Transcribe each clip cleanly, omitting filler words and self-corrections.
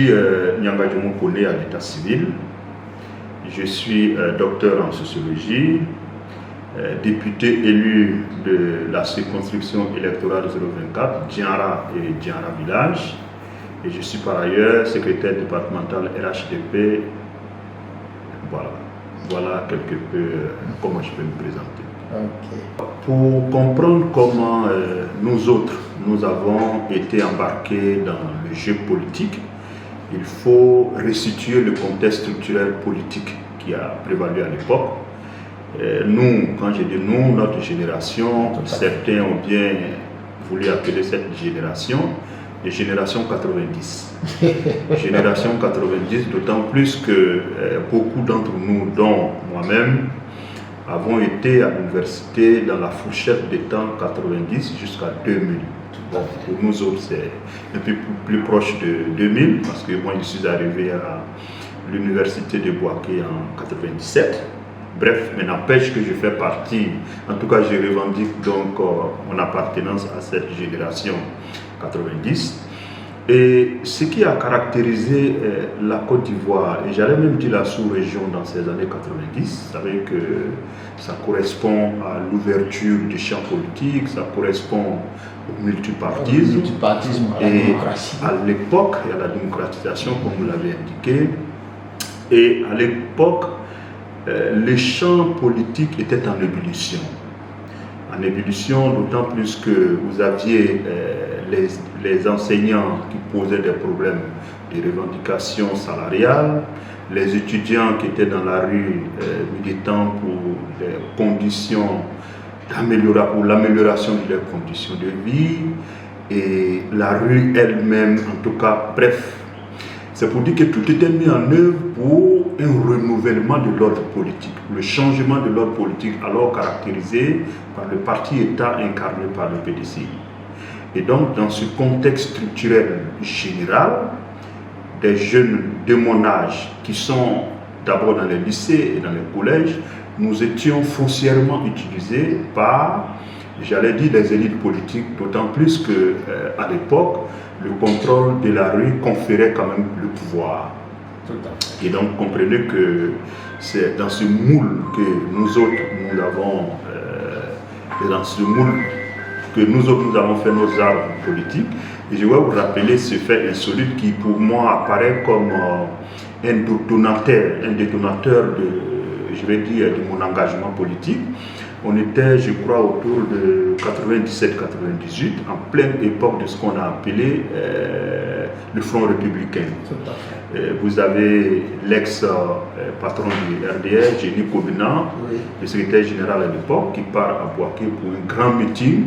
suis Nyangadjoumou Kone à l'état civil. Je suis docteur en sociologie, député élu de la circonscription électorale 024, Dianra et Dianra Village. Et je suis par ailleurs secrétaire départemental RHDP. Voilà quelque peu comment je peux me présenter. Okay. Pour comprendre comment nous autres, nous avons été embarqués dans le jeu politique, il faut restituer le contexte structurel politique qui a prévalu à l'époque. Nous, quand je dis nous, notre génération, certains ont bien voulu appeler cette génération de génération 90. Génération 90, d'autant plus que beaucoup d'entre nous, dont moi-même, avons été à l'université dans la fourchette des temps 90 jusqu'à 2000. Bon, pour nous autres, c'est un peu plus proche de 2000, parce que moi, je suis arrivé à l'université de Bouaké en 97. Bref, mais n'empêche que je fais partie, en tout cas, je revendique donc mon appartenance à cette génération 90. Et ce qui a caractérisé la Côte d'Ivoire, et j'allais même dire la sous-région dans ces années 90, vous savez que ça correspond à l'ouverture du champ politique, ça correspond au multipartisme, à la démocratie. À l'époque, et à la démocratisation, comme vous l'avez indiqué. Et à l'époque, les champs politiques étaient en ébullition. En ébullition, d'autant plus que vous aviez les enseignants qui posaient des problèmes de revendications salariales, les étudiants qui étaient dans la rue militant pour les conditions pour l'amélioration de leurs conditions de vie, et la rue elle-même, en tout cas, bref. C'est pour dire que tout était mis en œuvre pour un renouvellement de l'ordre politique, le changement de l'ordre politique alors caractérisé par le parti-État incarné par le PDCI. Et donc, dans ce contexte structurel général, des jeunes de mon âge qui sont d'abord dans les lycées et dans les collèges, nous étions foncièrement utilisés par, j'allais dire, les élites politiques, d'autant plus qu'à l'époque, le contrôle de la rue conférait quand même le pouvoir. Et donc, comprenez que c'est dans ce moule que nous autres, nous avons, dans ce moule que nous autres, nous avons fait nos armes politiques. Et je vais vous rappeler ce fait insolite qui, pour moi, apparaît comme un détonateur de, je vais dire, de mon engagement politique. On était, je crois, autour de 97-98, en pleine époque de ce qu'on a appelé le Front républicain. Vous avez l'ex-patron du RDR, Génie Kobina, le secrétaire général à l'époque, qui part à Bouaké pour un grand meeting,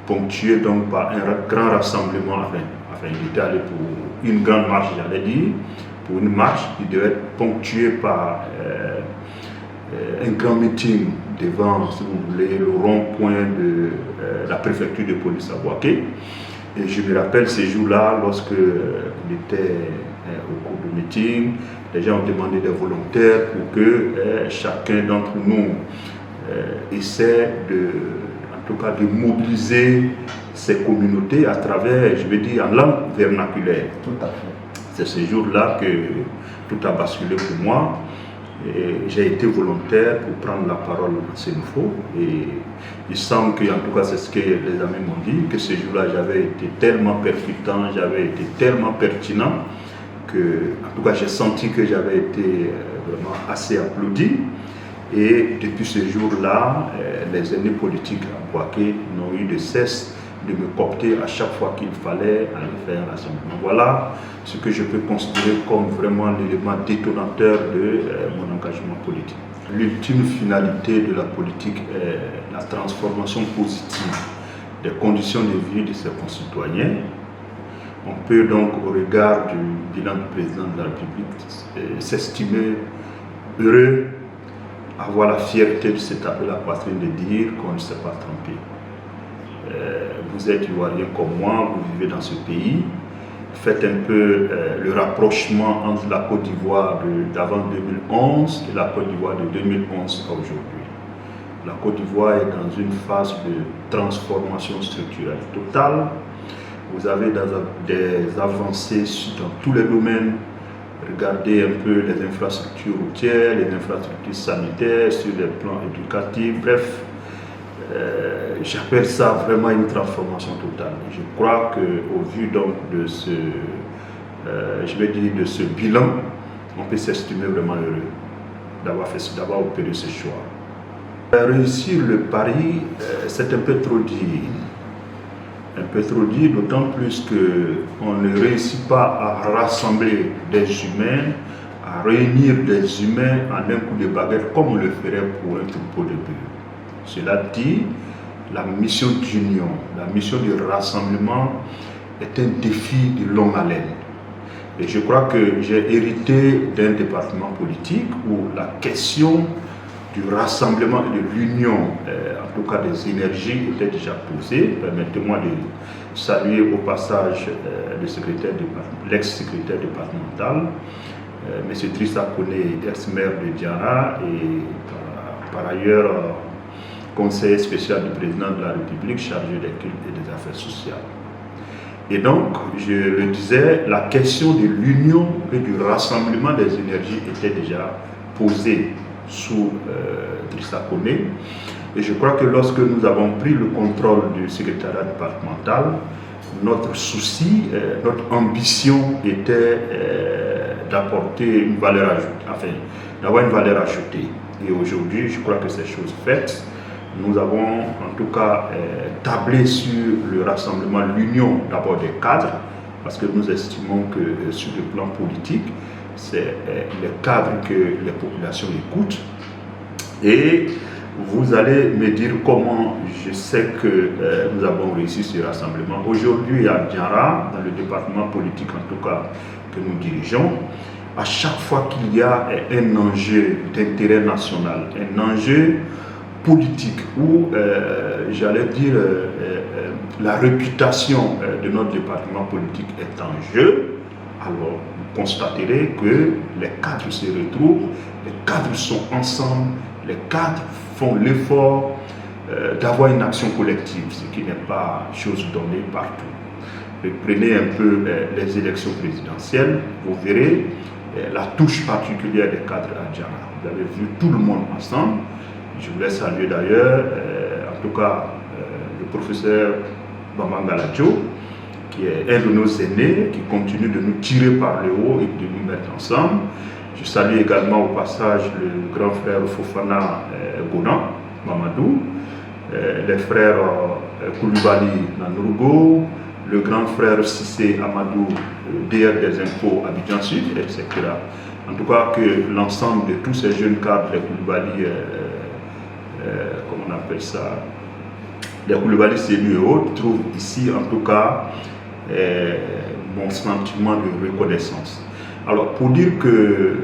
ponctué donc par un grand rassemblement. Enfin, il était allé pour une grande marche, j'allais dire, pour une marche qui devait être ponctuée par un grand meeting devant, si vous voulez, le rond-point de la préfecture de police à Bouaké. Et je me rappelle ces jours-là, lorsque il était au cours du meeting, les gens ont demandé des volontaires pour que chacun d'entre nous essaie en tout cas de mobiliser ces communautés à travers, je vais dire, en langue vernaculaire. Tout à fait. C'est ces jours-là que tout a basculé pour moi. J'ai été volontaire pour prendre la parole à Sénoufo, et il semble que, en tout cas c'est ce que les amis m'ont dit, que ce jour-là j'avais été tellement percutant, j'avais été tellement pertinent, que en tout cas j'ai senti que j'avais été vraiment assez applaudi. Et depuis ce jour-là, les aînés politiques à Bouaké n'ont eu de cesse de me coopter à chaque fois qu'il fallait aller faire un rassemblement. Voilà ce que je peux considérer comme vraiment l'élément détonateur de mon engagement politique. L'ultime finalité de la politique est la transformation positive des conditions de vie de ses concitoyens. On peut donc, au regard du bilan du président de la République, s'estimer heureux, avoir la fierté de se taper la poitrine de dire qu'on ne s'est pas trompé. Vous êtes Ivoirien comme moi, vous vivez dans ce pays. Faites un peu le rapprochement entre la Côte d'Ivoire d'avant 2011 et la Côte d'Ivoire de 2011 à aujourd'hui. La Côte d'Ivoire est dans une phase de transformation structurelle totale. Vous avez des avancées dans tous les domaines. Regardez un peu les infrastructures routières, les infrastructures sanitaires, sur les plans éducatifs, bref. J'appelle ça vraiment une transformation totale. Je crois qu'au vu donc de ce, de ce bilan, on peut s'estimer vraiment heureux d'avoir opéré ce choix. Réussir le pari, c'est un peu trop dit. Un peu trop dit, d'autant plus qu'on ne réussit pas à rassembler des humains, à réunir des humains en un coup de baguette comme on le ferait pour un troupeau de bœufs. Cela dit, la mission d'union, la mission de rassemblement est un défi de longue haleine. Et je crois que j'ai hérité d'un département politique où la question du rassemblement et de l'union, en tout cas des énergies, était déjà posée. Permettez-moi de saluer au passage l'ex-secrétaire départemental, M. Drissa Koné, ex-maire de Diarra et par ailleurs conseiller spécial du président de la République chargé des cultes et des affaires sociales. Et donc, je le disais, la question de l'union et du rassemblement des énergies était déjà posée sous Drissa Koné. Et je crois que lorsque nous avons pris le contrôle du secrétariat départemental, notre souci, notre ambition était d'apporter une valeur ajoutée, enfin, d'avoir une valeur ajoutée. Et aujourd'hui, je crois que ces choses faites, nous avons en tout cas tablé sur le rassemblement, l'union d'abord des cadres, parce que nous estimons que sur le plan politique, c'est les cadres que les populations écoutent. Et vous allez me dire comment je sais que nous avons réussi ce rassemblement. Aujourd'hui à Diarra, dans le département politique en tout cas que nous dirigeons, à chaque fois qu'il y a un enjeu d'intérêt national, un enjeu politique où, j'allais dire, la réputation de notre département politique est en jeu, alors vous constaterez que les cadres se retrouvent, les cadres sont ensemble, les cadres font l'effort d'avoir une action collective, ce qui n'est pas chose donnée partout. Prenez un peu les élections présidentielles, vous verrez la touche particulière des cadres à Diarra. Vous avez vu tout le monde ensemble. Je voulais saluer d'ailleurs, en tout cas, le professeur Bamanga Ladjo, qui est un de nos aînés, qui continue de nous tirer par le haut et de nous mettre ensemble. Je salue également au passage le grand frère Fofana Gonan, Mamadou, les frères Koulibaly Nanurgo, le grand frère Sissé Amadou, DR des impôts Abidjan Sud, etc. En tout cas, que l'ensemble de tous ces jeunes cadres, les Koulibaly, comment on appelle ça, les Koulibaly Sélu et autres, trouvent ici en tout cas mon sentiment de reconnaissance. Alors pour dire que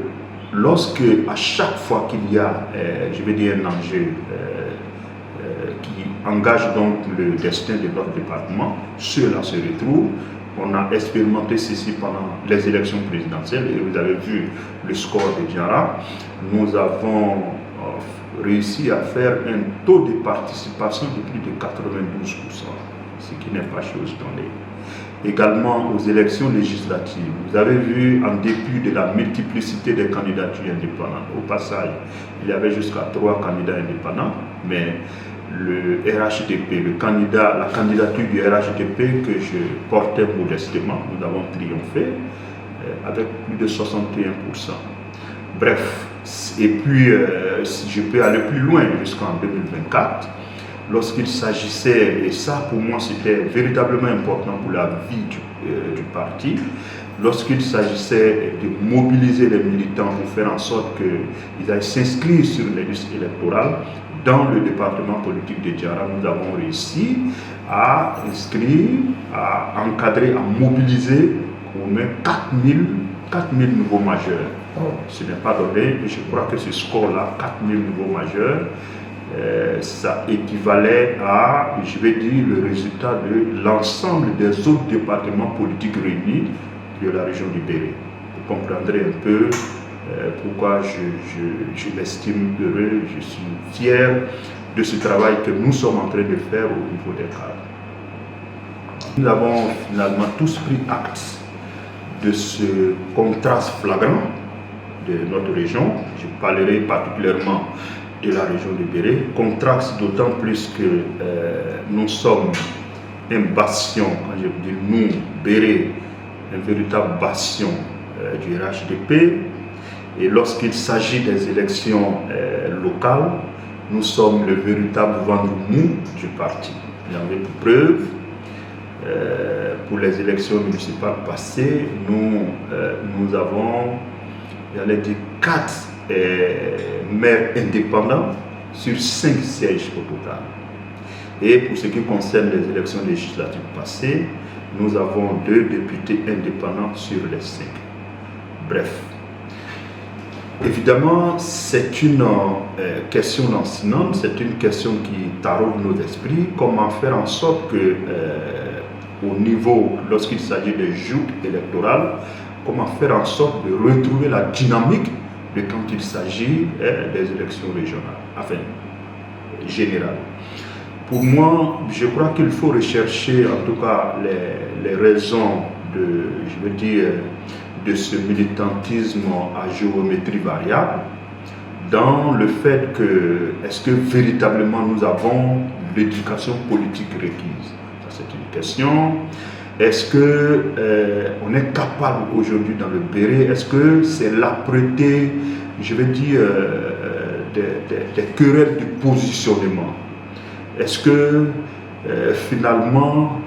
lorsque à chaque fois qu'il y a, je vais dire un enjeu qui engage donc le destin de notre département, ceux-là se retrouvent. On a expérimenté ceci pendant les élections présidentielles et vous avez vu le score de Diarra. Nous avons réussi à faire un taux de participation de plus de 92%, ce qui n'est pas chose donnée. Également aux élections législatives, vous avez vu, en dépit de la multiplicité des candidatures indépendantes, au passage, il y avait jusqu'à 3 candidats indépendants, mais le RHDP, la candidature du RHDP que je portais modestement, nous avons triomphé avec plus de 61%. Bref, et puis si je peux aller plus loin jusqu'en 2024, lorsqu'il s'agissait, et ça pour moi c'était véritablement important pour la vie du parti, lorsqu'il s'agissait de mobiliser les militants pour faire en sorte qu'ils aillent s'inscrire sur les listes électorales, dans le département politique de Diarra, nous avons réussi à inscrire, à encadrer, à mobiliser au moins 4000 nouveaux majeurs. Ce n'est pas donné, et je crois que ce score-là, 4000 nouveaux majeurs, ça équivalait à, je vais dire, le résultat de l'ensemble des autres départements politiques réunis de la région du Béret. Vous comprendrez un peu pourquoi je m'estime heureux, je suis fier de ce travail que nous sommes en train de faire au niveau des cadres. Nous avons finalement tous pris acte de ce contraste flagrant de notre région. Je parlerai particulièrement de la région de Béré. Contraste d'autant plus que nous sommes un bastion, quand je dis nous, Béré, un véritable bastion du RHDP. Et lorsqu'il s'agit des élections locales, nous sommes le véritable ventre mou du parti. J'en veux pour preuve. Pour les élections municipales passées, nous avons, j'allais dire, 4 maires indépendants sur 5 sièges au total. Et pour ce qui concerne les élections législatives passées, nous avons 2 députés indépendants sur les 5. Bref. Évidemment, c'est une question lancinante, c'est une question qui taraude nos esprits. Comment faire en sorte que, au niveau, lorsqu'il s'agit de joutes électorales, comment faire en sorte de retrouver la dynamique de quand il s'agit des élections régionales, enfin, générales. Pour moi, je crois qu'il faut rechercher en tout cas les raisons de ce militantisme à géométrie variable, dans le fait que, est-ce que véritablement nous avons l'éducation politique requise? Ça, c'est une question. Est-ce qu'on est capable aujourd'hui dans le Béré, est-ce que c'est l'âpreté, des querelles de positionnement? Est-ce que finalement,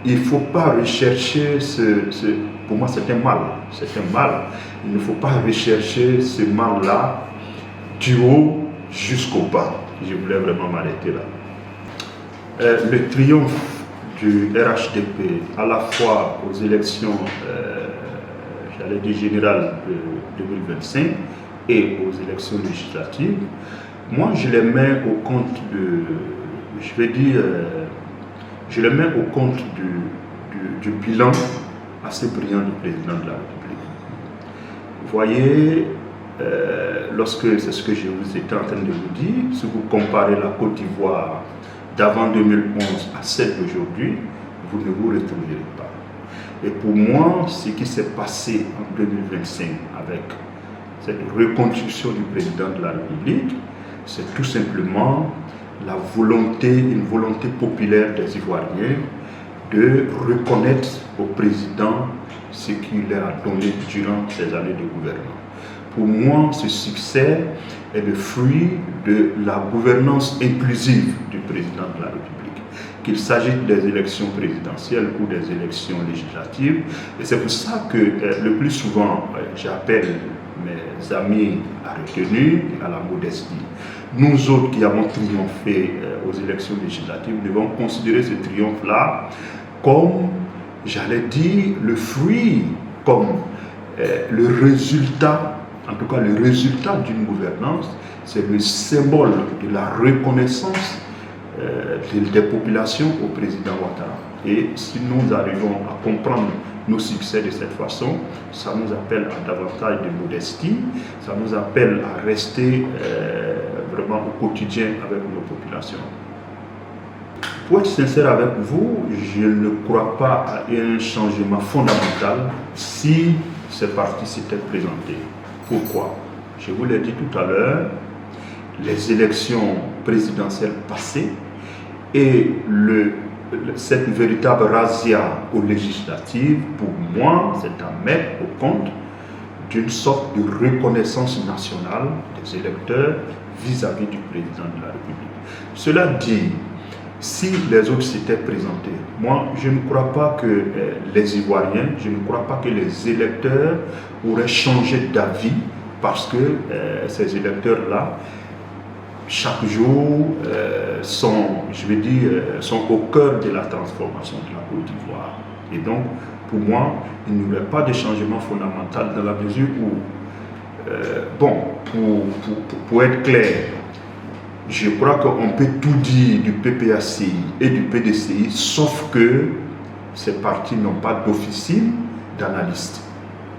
il ne faut pas rechercher pour moi c'est un mal, il ne faut pas rechercher ce mal-là du haut jusqu'au bas. Je voulais vraiment m'arrêter là. Le triomphe du RHDP à la fois aux élections générales de 2025 et aux élections législatives, moi je les mets au compte du bilan assez brillant du président de la République. Vous voyez, c'est ce que je vous étais en train de vous dire, si vous comparez la Côte d'Ivoire d'avant 2011 à celle d'aujourd'hui, vous ne vous retrouverez pas. Et pour moi, ce qui s'est passé en 2025 avec cette reconstruction du président de la République, c'est tout simplement une volonté populaire des Ivoiriens de reconnaître au président ce qu'il leur a donné durant ces années de gouvernement. Pour moi, ce succès est le fruit de la gouvernance inclusive du président de la République, qu'il s'agisse des élections présidentielles ou des élections législatives. Et c'est pour ça que le plus souvent, j'appelle mes amis à retenue et à la modestie. Nous autres qui avons triomphé aux élections législatives, nous devons considérer ce triomphe-là comme, j'allais dire, le fruit, comme le résultat, en tout cas le résultat d'une gouvernance, c'est le symbole de la reconnaissance des populations au président Ouattara. Et si nous arrivons à comprendre nos succès de cette façon, ça nous appelle à davantage de modestie, ça nous appelle à rester vraiment au quotidien avec nos populations. Pour être sincère avec vous, je ne crois pas à un changement fondamental si ces partis s'étaient présentés. Pourquoi? Je vous l'ai dit tout à l'heure, les élections présidentielles passées et cette véritable razzia aux législatives, pour moi, c'est à mettre au compte d'une sorte de reconnaissance nationale des électeurs vis-à-vis du président de la République. Cela dit, si les autres s'étaient présentés, moi, je ne crois pas que les Ivoiriens, je ne crois pas que les électeurs auraient changé d'avis parce que ces électeurs-là, chaque jour, sont au cœur de la transformation de la Côte d'Ivoire. Et donc, pour moi, il n'y aurait pas de changement fondamental dans la mesure où, pour être clair, je crois qu'on peut tout dire du PPACI et du PDCI, sauf que ces partis n'ont pas d'officine d'analystes.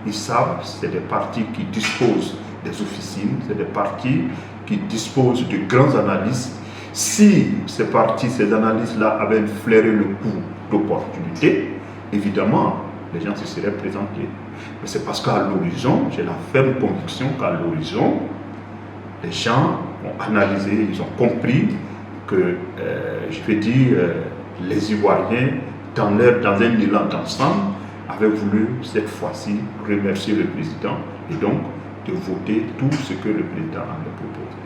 Ils savent, c'est des partis qui disposent des officines, c'est des partis qui disposent de grands analystes Si ces partis, ces analyses-là avaient flairé le coup d'opportunité, évidemment, les gens se seraient présentés. Mais c'est parce qu'à l'horizon, j'ai la ferme conviction qu'à l'horizon, les gens ont analysé, ils ont compris que, les Ivoiriens, dans un élan d'ensemble, avaient voulu cette fois-ci remercier le président et donc de voter tout ce que le président avait proposé.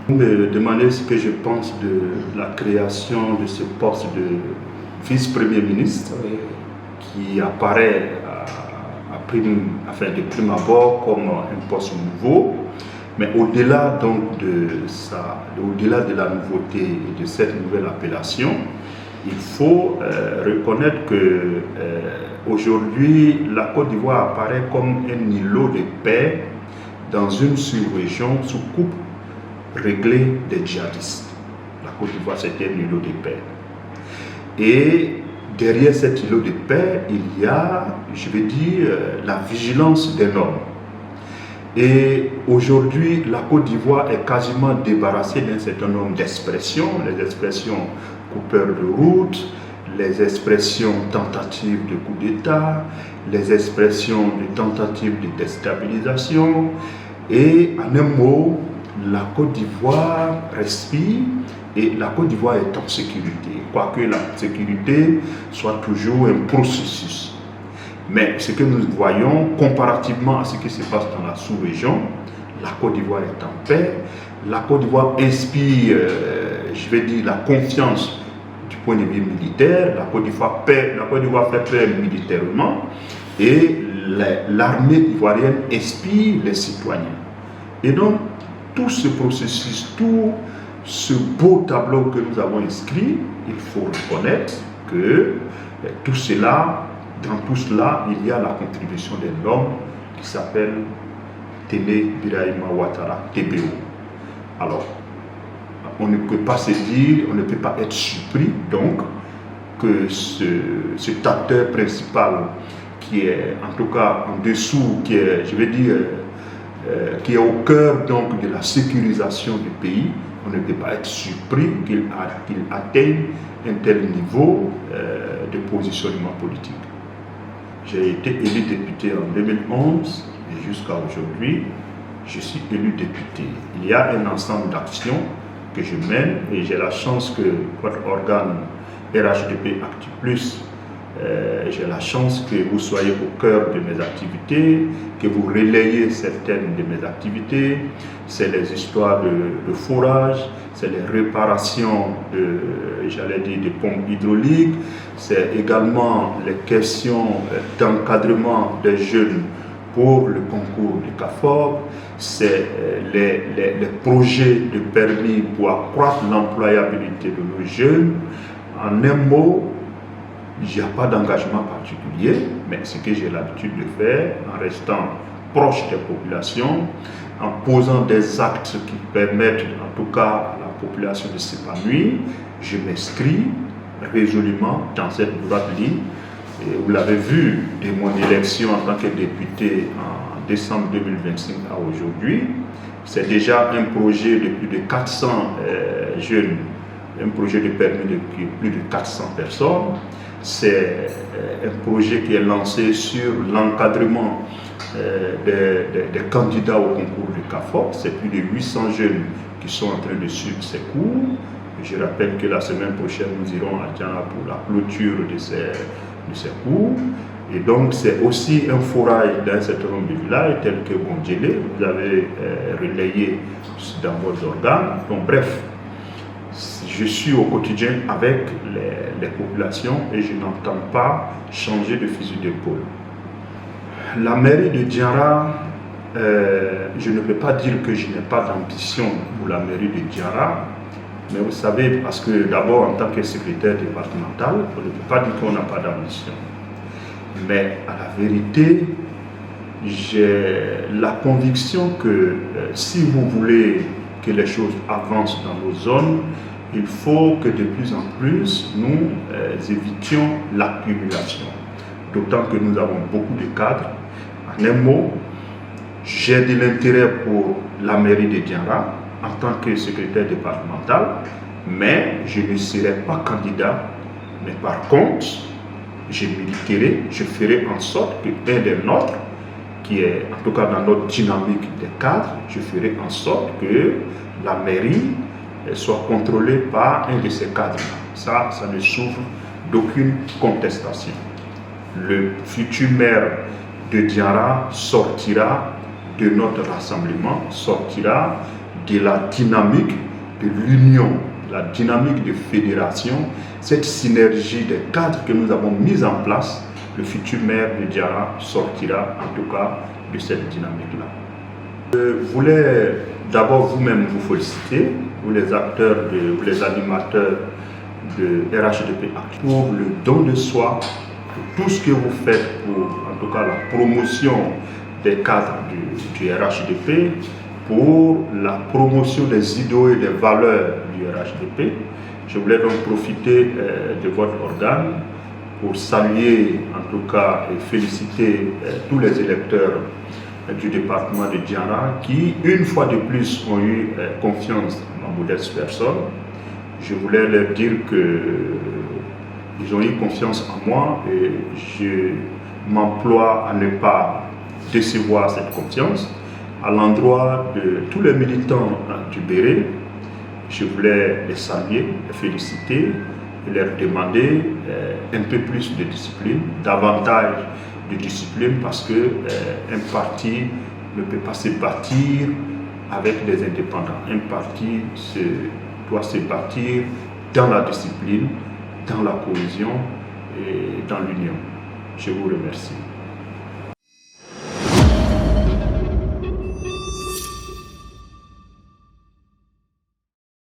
Vous me demandez ce que je pense de la création de ce poste de vice-premier ministre qui apparaît de prime abord comme un poste nouveau. Mais au-delà donc au-delà de la nouveauté et de cette nouvelle appellation, il faut reconnaître que aujourd'hui la Côte d'Ivoire apparaît comme un îlot de paix dans une sous-région sous coupe réglée des djihadistes. La Côte d'Ivoire, c'était un îlot de paix. Et derrière cet îlot de paix, il y a, la vigilance des normes. Et aujourd'hui, la Côte d'Ivoire est quasiment débarrassée d'un certain nombre d'expressions, les expressions coupeurs de route, les expressions tentatives de coup d'État, les expressions de tentatives de déstabilisation. Et en un mot, la Côte d'Ivoire respire et la Côte d'Ivoire est en sécurité, quoique la sécurité soit toujours un processus. Mais ce que nous voyons, comparativement à ce qui se passe dans la sous-région, la Côte d'Ivoire est en paix. La Côte d'Ivoire inspire, la confiance du point de vue militaire. La Côte d'Ivoire fait peur militairement. Et l'armée ivoirienne inspire les citoyens. Et donc, tout ce processus, tout ce beau tableau que nous avons inscrit, il faut reconnaître que tout cela, dans tout cela, il y a la contribution de l'homme qui s'appelle Téné Birahima Ouattara, TBO. Alors, on ne peut pas se dire, on ne peut pas être surpris donc que cet acteur principal qui est en tout cas en dessous, qui est, qui est au cœur donc de la sécurisation du pays, on ne peut pas être surpris qu'il atteigne un tel niveau de positionnement politique. J'ai été élu député en 2011 et jusqu'à aujourd'hui, je suis élu député. Il y a un ensemble d'actions que je mène et j'ai la chance que votre organe RHDP Actu+, j'ai la chance que vous soyez au cœur de mes activités, que vous relayez certaines de mes activités. C'est les histoires de forage, c'est les réparations de pompes hydrauliques, c'est également les questions d'encadrement des jeunes pour le concours du CAFOB, c'est les projets de permis pour accroître l'employabilité de nos jeunes. En un mot, il n'y a pas d'engagement particulier, mais ce que j'ai l'habitude de faire, en restant proche des populations, en posant des actes qui permettent en tout cas à la population de s'épanouir, je m'inscris résolument dans cette droite ligne. Et vous l'avez vu, de mon élection en tant que député en décembre 2025 à aujourd'hui, c'est déjà un projet de plus de 400 jeunes, un projet de permis de plus de 400 personnes. C'est un projet qui est lancé sur l'encadrement des candidats au concours du CAFOB. C'est plus de 800 jeunes qui sont en train de suivre ces cours. Je rappelle que la semaine prochaine, nous irons à Diana pour la clôture de ces cours. Et donc, c'est aussi un forage dans un certain nombre de villages, tels que Bondjele, vous avez relayé dans vos organes. Donc, bref, je suis au quotidien avec les populations et je n'entends pas changer de fusil d'épaule. La mairie de Diarra, je ne peux pas dire que je n'ai pas d'ambition pour la mairie de Diarra, mais vous savez, parce que d'abord en tant que secrétaire départemental, on ne peut pas dire qu'on n'a pas d'ambition. Mais à la vérité, j'ai la conviction que si vous voulez que les choses avancent dans nos zones, il faut que de plus en plus nous évitions l'accumulation. D'autant que nous avons beaucoup de cadres. En un mot, j'ai de l'intérêt pour la mairie de Diarra en tant que secrétaire départemental, mais je ne serai pas candidat. Mais par contre, je militerai, je ferai en sorte qu'un des nôtres, qui est en tout cas dans notre dynamique des cadres, je ferai en sorte que la mairie soit contrôlée par un de ces cadres-là. Ça ne souffre d'aucune contestation. Le futur maire de Diarra sortira de notre rassemblement, sortira de la dynamique de l'union, la dynamique de fédération, cette synergie des cadres que nous avons mis en place. Le futur maire de Diarra sortira en tout cas de cette dynamique-là. Je voulais d'abord vous-même vous féliciter, vous les acteurs, vous les animateurs de RHDP Actu, pour le don de soi, pour tout ce que vous faites pour en tout cas la promotion des cadres du RHDP, pour la promotion des idéaux et des valeurs du RHDP. Je voulais donc profiter de votre organe pour saluer en tout cas et féliciter tous les électeurs du département de Diarra qui, une fois de plus, ont eu confiance en ma modeste personne. Je voulais leur dire qu'ils ont eu confiance en moi et je m'emploie à ne pas décevoir cette confiance. À l'endroit de tous les militants du Béret, je voulais les saluer, les féliciter et leur demander un peu plus de discipline, davantage de discipline, parce qu'un parti ne peut pas se bâtir avec des indépendants. Un parti doit se bâtir dans la discipline, dans la cohésion et dans l'union. Je vous remercie.